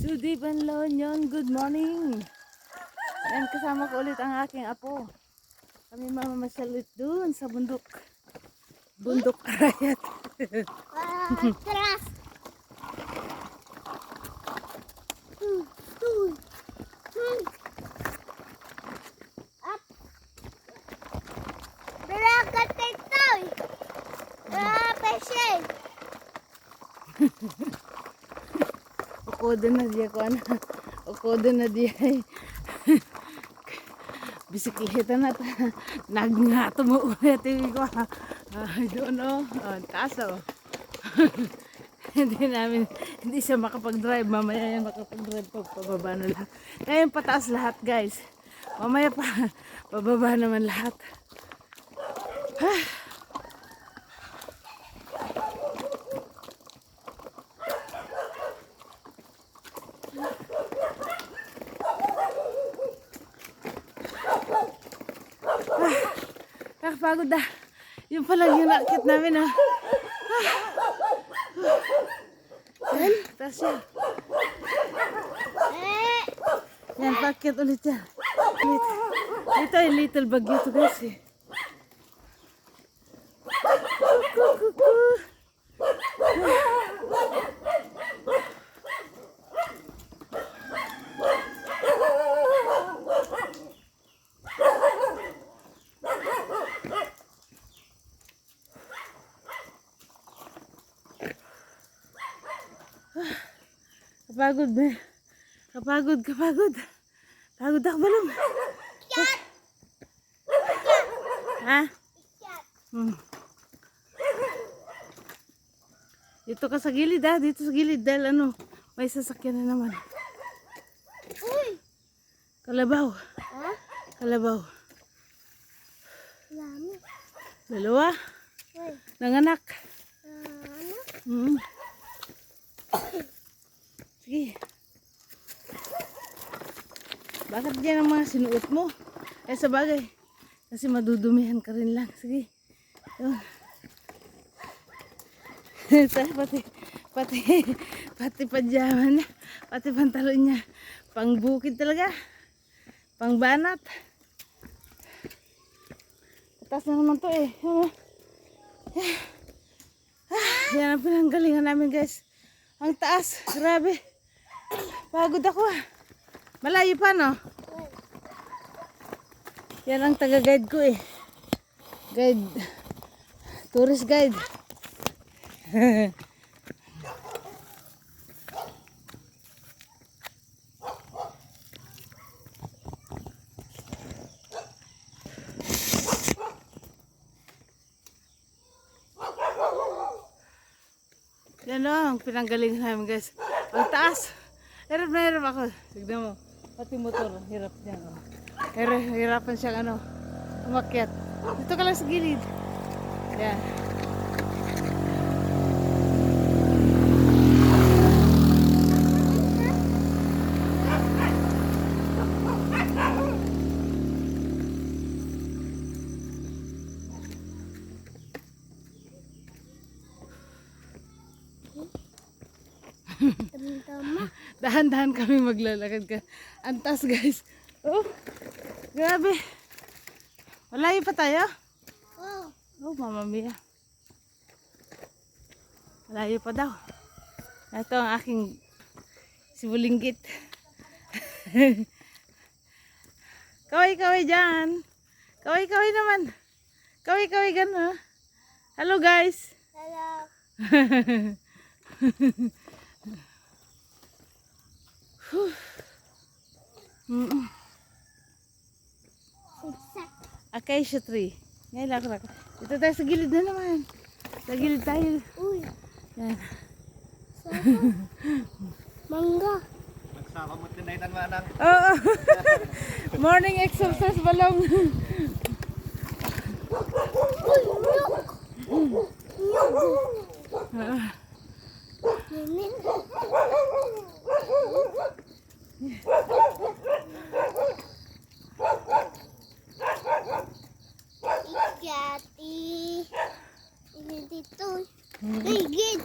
Judy Banlonyon, good morning. Ayan, kasama ko ulit ang aking apo. Kami mamamasyal ulit dun sa bundok. Bundok Arayat. Tras. Up. Berakat ito. Peshe. Ukodo na diya ko ana. Ukodo na diya. Bisikleta na ta. Nagngato mo ulit. I don't know. Taso. Hindi siya makapag-drive. Mamaya yan makapag-drive pag pababa na lahat. Ngayon pataas lahat guys. Mamaya pa pababa naman lahat. Pagod na. Yung pala yung nakit namin ha. Tapos yan. Yan, pakit ulit yan. Ito ay little bagyo to guys eh. Kapagod ba? Kapagod. Pagod ako balong. Ha? Dito ka sa gilid ha. Dito sa gilid dahil ano, may sasakyan na naman. Uy. Kalabaw. Ha? Kalabaw. Lami. Dalawa. Uy. Nanganak. Ano? Sige. Bakit yan ang mga sinuot mo? Sa bagay. Kasi madudumihan ka rin lang. Sige. Yun. pati pajama niya. Pati pantalon niya. Pang bukid talaga. Pang banat. Atas na naman to eh. Yan ang pinanggalingan namin guys. Ang taas. Grabe. Pagod ako ah. Malayo pa no? Yan ang taga-guide ko eh. Guide. Tourist guide. Yan o, ang pinanggalingan namin guys. Ang taas. Hirap na hirap ako. Tignan mo. Pati motor. Hirap niya. Oh. Hirapan siyang ano. Umakyat. Dito ka lang sa gilid. Yan. Dahan-dahan kami maglalakad ka. Antas guys. Oh, grabe. Malayo pa tayo? Oh, mama mia. Malayo pa daw. Ito ang aking sibulinggit. Kaway-kaway dyan. Kaway-kaway naman. Kaway-kaway gano'n. Hello guys. Hello. Acacia tree. Ngayon lang. Dito tayo sa gilid na naman. Sa gilid tayo. Uy. Yan. Mangga. Magsama mo tinaitan manang. Oo. Morning exercise balong. Uy, nyok. Ninin. Ikati. Ini dito. Higit.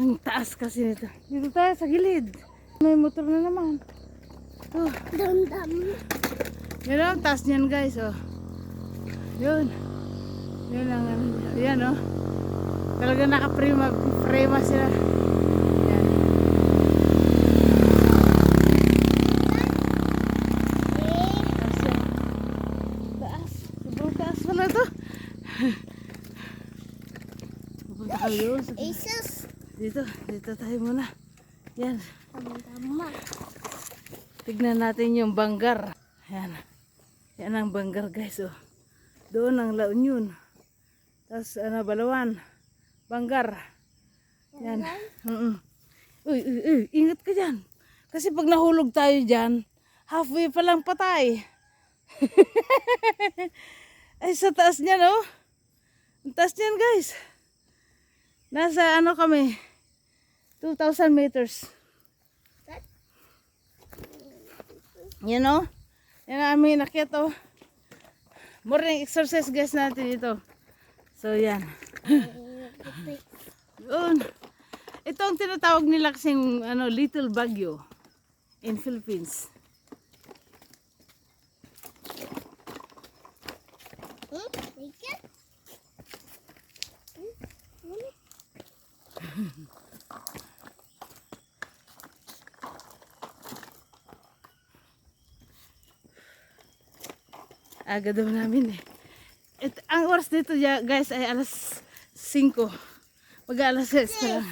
Ang taas kasi nito. Dito tayo sa gilid. May motor na naman. Oh, Dam-dam. yun ang taas niyan guys. Oh. Yun. Yun ang ano. Yan oh. Talaga nakaprema sila. Yan. Taas yan. Taas. Sobrang taas pala to. Pupunta kami doon. Asus. Dito tayo muna. Yan. Dam-dam. Tignan natin yung Banggar. Yan. Yan ang Banggar guys. Oh. Doon ang La Union. Tapos Balawan. Banggar. Yan. Uy, ingat ka dyan. Kasi pag nahulog tayo dyan, halfway pa lang patay. Ay, sa taas niyan oh. Ang taas niyan guys. Nasa ano kami, 2,000 meters. Yan o. Yan ang aming inakyat o. Morning exercise guys natin ito. So yan. Yun. Ito ang tinatawag nila kasing Little Baguio in Philippines. Take it. Aga daw namin eh. Ang oras dito guys ay alas 5. Mag-alas 6 pa lang.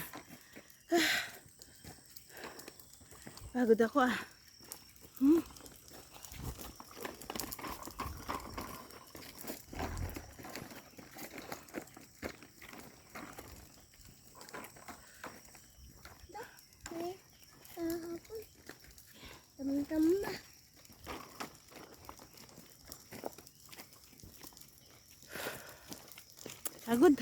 Pagod ako ah. Dam-dam na. Pagod.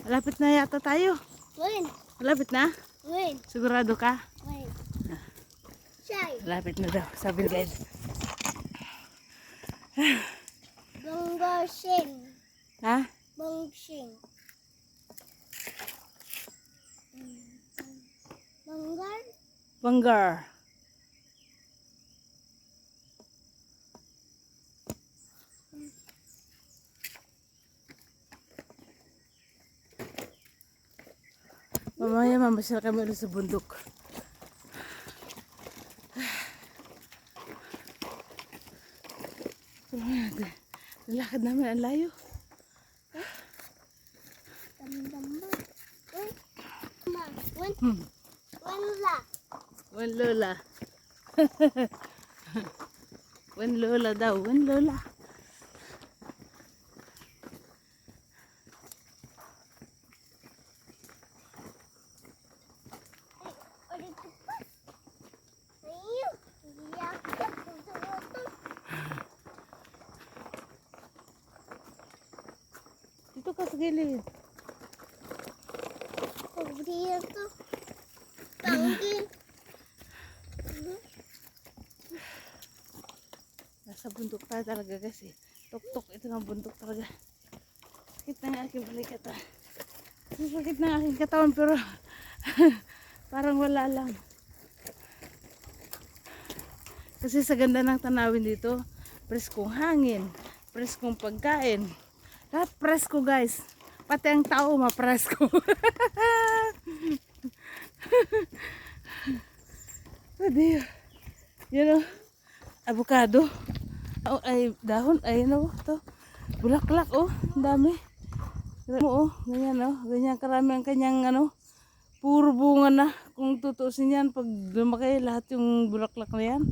Malapit na yata tayo. Win. Malapit na? Win. Sigurado ka? Win. Shy. Malapit na daw. Sabi ni guide. Bongshing. Ha? Bongshing. Bonggar. Banggar. Mamaya mamasyal kami ulit sa bundok. Nalakad namin ang layo. Dam-dam na. Win. Ma. Win. Hmm. Win la. Wen Lola. Wen Lola daw. Wen Lola. Ulit pa. Ayun. Iyak. Dito ka sa gilid. Dito. Tanggi. Nasa bundok tayo talaga kasi. Tok-tok ito ng bundok talaga. Sakit na ang aking balikat ah. Sakit na ang aking katawan pero parang wala lang. Kasi sa ganda ng tanawin dito, preskong hangin, preskong pagkain. Lahat presko guys. Pati ang tao mapresko. Oh dear. Yun o. Avocado. Oh, ay dahon. Ay ano to. Bulaklak oh. Ang dami. Oh, ganyan oh. Ganyan karami ang kanyang puro bunga na. Kung tutuusin yan, pag lumaki lahat yung bulaklak na yan.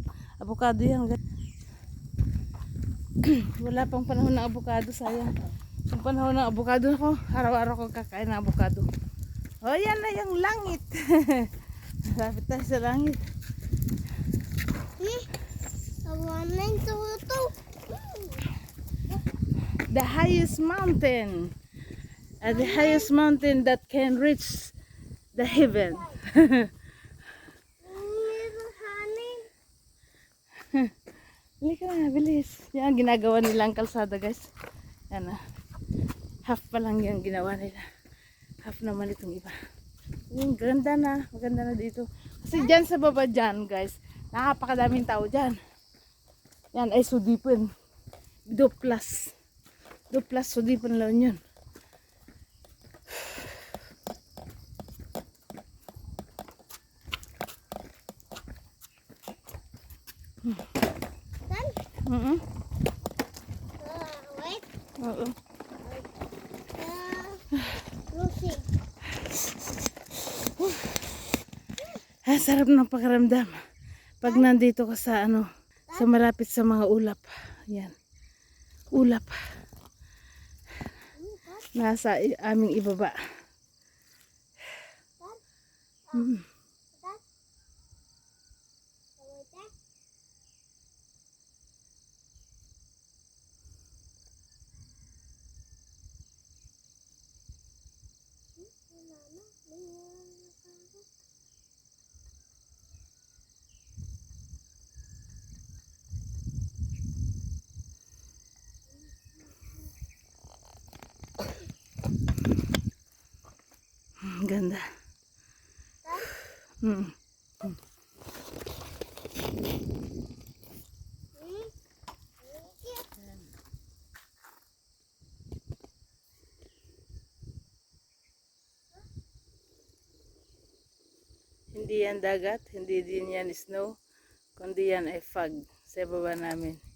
Avocado yan. Wala pang panahon ng avocado, sayang. Yung panahon ng avocado ko, araw-araw ko kakain ng avocado. Oh, yan na yung langit. Lapit tayo sa langit. Tawanan to. The highest mountain. The highest mountain that can reach the heaven. Halika na, bilis. Yan ang ginagawa nilang kalsada guys. Yan na. Half pa lang yung ginawa nila. Half naman itong iba. Yung ganda na. Maganda na dito. Kasi dyan sa baba dyan, guys, nakapakadaming tao dyan. Yan ay Sudipin. Duplas. Duplas Sudipin lang yun. Saan? Wait. Oo. Lucy. Sarap ng pakiramdam. Pag nandito ka sa sa malapit sa mga ulap. Yan. Ulap. Nasa aming ibaba. Mm. Ganda. Mm. Hindi yan dagat, hindi din yan snow, kundi yan ay fog sa baba namin.